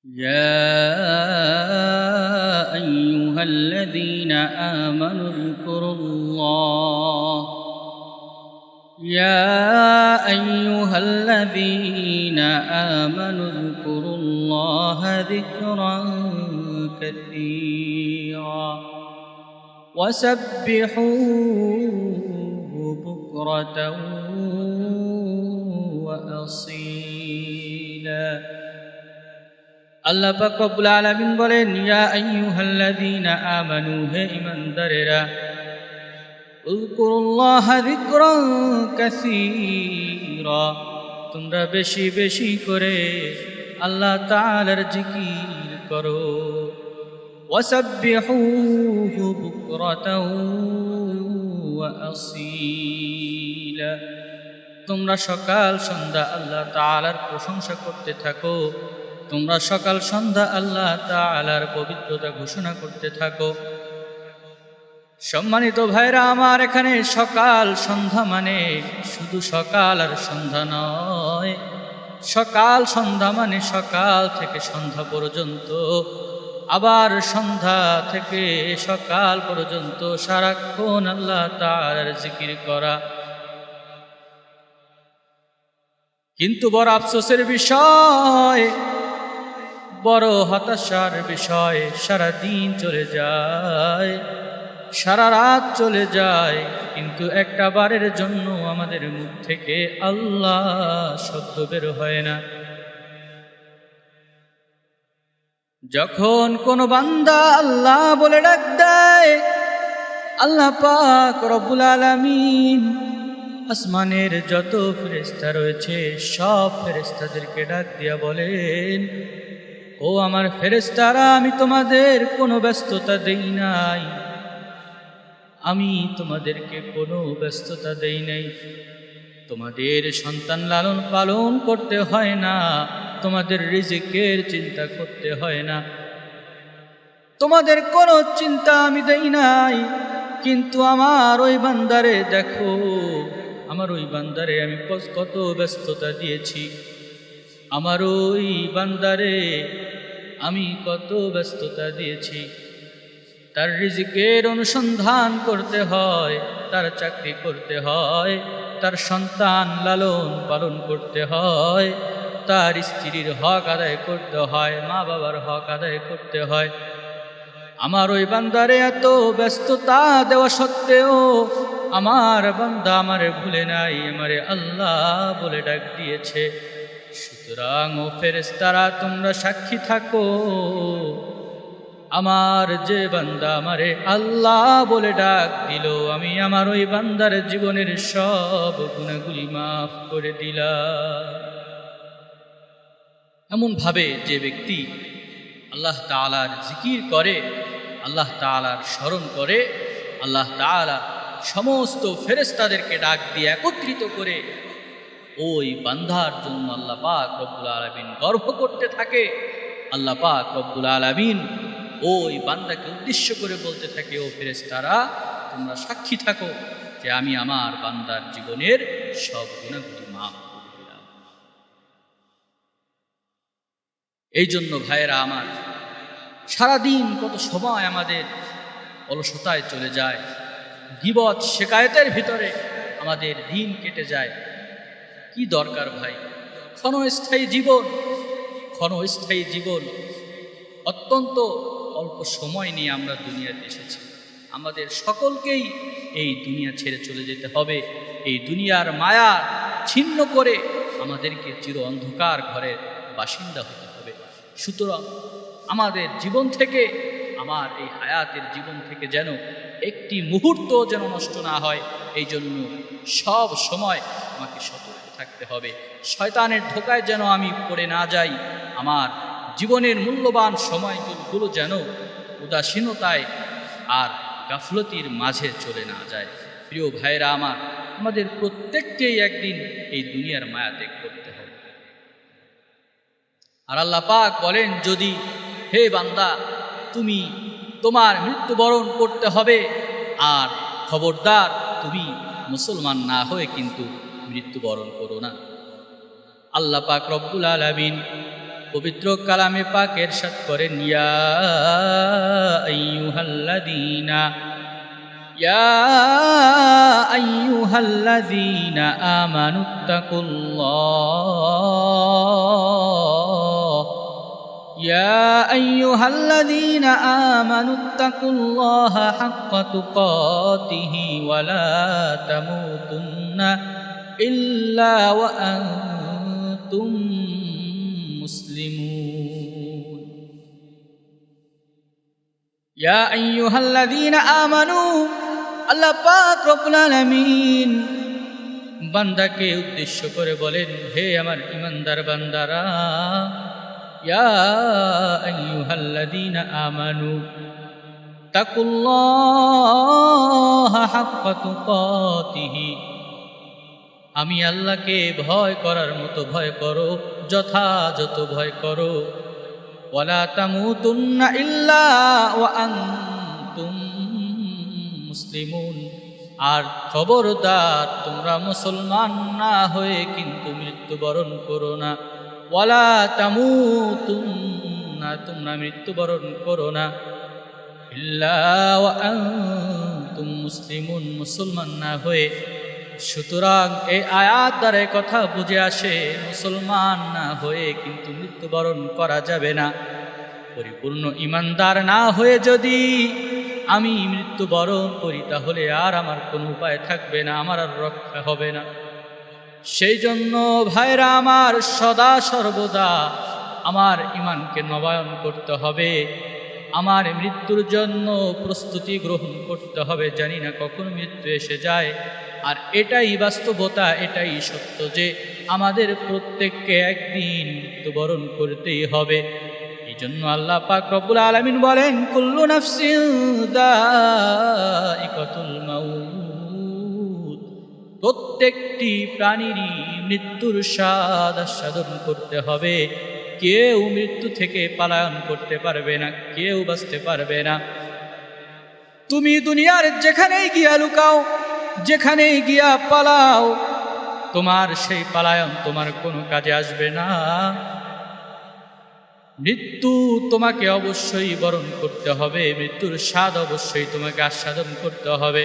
يا أيها الذين آمنوا اذكروا الله ذكرا كثيرا وسبحوه بكرة وأصيلا আল্লাহ পাক রব্বুল আলামিন বলেন, ইয়া আইয়ুহাল্লাযীনা আমানু, হে ঈমানদারেরা, উযকুরুল্লাহা যিকরান কাসীরা, তোমরা বেশি বেশি করে আল্লাহ তাআলার জিকির করো। ওয়াসাব্বিহুহু বুকরাতাও ওয়া আসীলা, তোমরা সকাল সন্ধ্যা আল্লাহ তাআলার প্রশংসা করতে থাকো, তোমরা সকাল সন্ধ্যা আল্লাহ তাআলার পবিত্রতা ঘোষণা করতে থাকো। সম্মানিত ভাইরা আমার, এখানে সকাল সন্ধ্যা মানে শুধু সকাল আর সন্ধ্যা নয়, সকাল সন্ধ্যা মানে সকাল থেকে সন্ধ্যা পর্যন্ত, আবার সন্ধ্যা থেকে সকাল পর্যন্ত সারাক্ষণ আল্লাহ তাআলার জিকির করা। কিন্তু বড় আফসোসের বিষয়, বড় হতাশার বিষয়, সারা দিন চলে যায়, সারা রাত চলে যায়, কিন্তু একটা বারের জন্য আমাদের মুখ থেকে আল্লাহ শব্দ বের হয় না। যখন কোন বান্দা আল্লাহ বলে ডাক দেয়, আল্লাহ পাক রব্বুল আলামিন আসমানের যত ফেরেশতা রয়েছে সব ফেরেশতাদেরকে ডাক দিয়া বলেন, ও আমার ফেরেশতারা, আমি তোমাদের কোনো ব্যস্ততা দেই নাই, আমি তোমাদেরকে কোনো ব্যস্ততা দেই নাই। তোমাদের সন্তান লালন পালন করতে হয় না, তোমাদের রিজিকের চিন্তা করতে হয় না, তোমাদের কোনো চিন্তা আমি দেই নাই। কিন্তু আমার ওই বান্দারে দেখো, আমার ওই বান্দারে আমি কত ব্যস্ততা দিয়েছি, আমার ওই বান্দারে আমি কত ব্যস্ততা দিয়েছি। তার রিজিকের অনুসন্ধান করতে হয়, তার চাকরি করতে হয়, তার সন্তান লালন পালন করতে হয়, তার স্ত্রীর হক আদায় করতে হয়, মা বাবার হক আদায় করতে হয়। আমার ওই বান্দারে এত ব্যস্ততা দেওয়া সত্ত্বেও আমার বান্দা আমারে ভুলে নাই, আমারে আল্লাহ বলে ডাক দিয়েছে। সুতরাং ও ফেরেশতারা, তোমরা সাক্ষী থাকো, আমার যে বান্দা আমারে আল্লাহ বলে ডাক দিল, আমি আমার ওই বান্দার জীবনের সব গুনাহগুলি মাফ করে দিলাম। এমন ভাবে যে ব্যক্তি আল্লাহ তাআলার জিকির করে, আল্লাহ তাআলার স্মরণ করে, আল্লাহ তাআলা সমস্ত ফেরেশতাদেরকে ডাক দিয়ে একত্রিত করে ওই বান্দার জন্য আল্লাহ পাক রব্বুল আলামিন গর্ব করতে থাকে। আল্লাহ পাক রব্বুল আলামিন ওই বান্দাকে উদ্দেশ্য করে বলতে থাকে, ও ফেরেশতারা, তোমরা সাক্ষী থাকো যে আমি আমার বান্দার জীবনের সব গুনাহগুলি মাফ করে দিলাম। এই জন্য ভাইয়েরা আমার, সারাদিন কত সময় আমাদের অলসতায় চলে যায়, গীবত শিকায়েতের ভিতরে আমাদের দিন কেটে যায়। কি দরকার ভাই? ক্ষণস্থায়ী জীবন, অত্যন্ত অল্প সময় নিয়ে আমরা দুনিয়াতে এসেছি। আমাদের সকলকেই এই দুনিয়া ছেড়ে চলে যেতে হবে। এই দুনিয়ার মায়া ছিন্ন করে আমাদেরকে চির অন্ধকার ঘরের বাসিন্দা হতে হবে। সুতরাং আমাদের জীবন থেকে, আমার এই হায়াতের জীবন থেকে যেন একটি মুহূর্ত যেন নষ্ট না হয়, এই জন্য সব সময় আমাকে সতর্ক থাকতে হবে। শয়তানের ধোকায় যেন আমি পড়ে না যাই, আমার জীবনের মূল্যবান সময়গুলো যেন উদাসীনতায় আর গাফলতির মাঝে চলে না যায়। প্রিয় ভাইরা আমার, আমাদের প্রত্যেককেই একদিন এই দুনিয়ার মায়া ত্যাগ করতে হবে। আর আল্লাহ পাক বলেন, যদি হে বান্দা, তুমি তোমার মৃত্যুবরণ করতে হবে, আর খবরদার তুমি মুসলমান না হয়ে কিন্তু মৃত্যুবরণ করো না। আল্লাহ পাক রব্বুল আলামিন পবিত্র কালামে পাক ইরশাদ করেন, ইয়া আইয়ুহাল্লাযীনা আইয়ুহাল্লাযীনা আমানুত্তাকুল্লাহা হাক্কা তুকাতিহি ওয়া লা তামুতুন্না ইল্লা ওয়া আনতুম মুসলিমুন। ইয়া আইয়ুহাল্লাযীনা আমানু, আল্লাহ পাক রব্বুল আলামিন বান্দাকে উদ্দেশ্য করে বলেন, হে আমার ঈমানদার বান্দারা, ইয়া আইয়ুহাল্লাযীনা আমানু তাকুল্লাহা হাক্কা তুকাতিহি, আমি আল্লাহকে ভয় করার মতো ভয় করো, যথাযথ ভয় করো। ওয়ালা তামুতুন্না ইল্লা ওয়া আনতুম মুসলিমুন, আর খবরদার তোমরা মুসলমান না হয়ে কিন্তু মৃত্যুবরণ করো না। ওয়ালা তামুতুন্না, তোমরা মৃত্যুবরণ করো না, ইল্লা ওয়া আনতুম মুসলিমুন, মুসলমান না হয়ে। সুতরাং এই আয়াত দ্বারা কথা বুঝে আসে, মুসলমান না হয়ে কিন্তু মৃত্যুবরণ করা যাবে না। পরিপূর্ণ ঈমানদার না হয়ে যদি আমি মৃত্যুবরণ করি, তাহলে আর আমার কোনো উপায় থাকবে না, আমার আর রক্ষা হবে না। সেই জন্য ভাইরা আমার, সদা সর্বদা আমার ঈমানকে নবায়ন করতে হবে, আমার মৃত্যুর জন্য প্রস্তুতি গ্রহণ করতে হবে। জানি না কখন মৃত্যু এসে যায়, আর এটাই বাস্তবতা, এটাই সত্য যে আমাদের প্রত্যেককে একদিন মৃত্যুবরণ করতেই হবে। এই জন্য আল্লাহ পাক রব্বুল আলামিন বলেন, কুল্লু নাফসিন যায়িকাতুল মাউত, প্রত্যেকটি প্রাণীরই মৃত্যুর স্বাদ আস্বাদন করতে হবে। কেউ মৃত্যু থেকে পলায়ন করতে পারবে না, কেউ বাঁচতে পারবে না। তুমি দুনিয়ার যেখানেই গিয়া লুকাও, যেখানেই গিয়া পালাও, তোমার সেই পলায়ন তোমার কোনো কাজে আসবে না। মৃত্যু তোমাকে অবশ্যই বরণ করতে হবে, মৃত্যুর স্বাদ অবশ্যই তোমাকে আস্বাদন করতে হবে।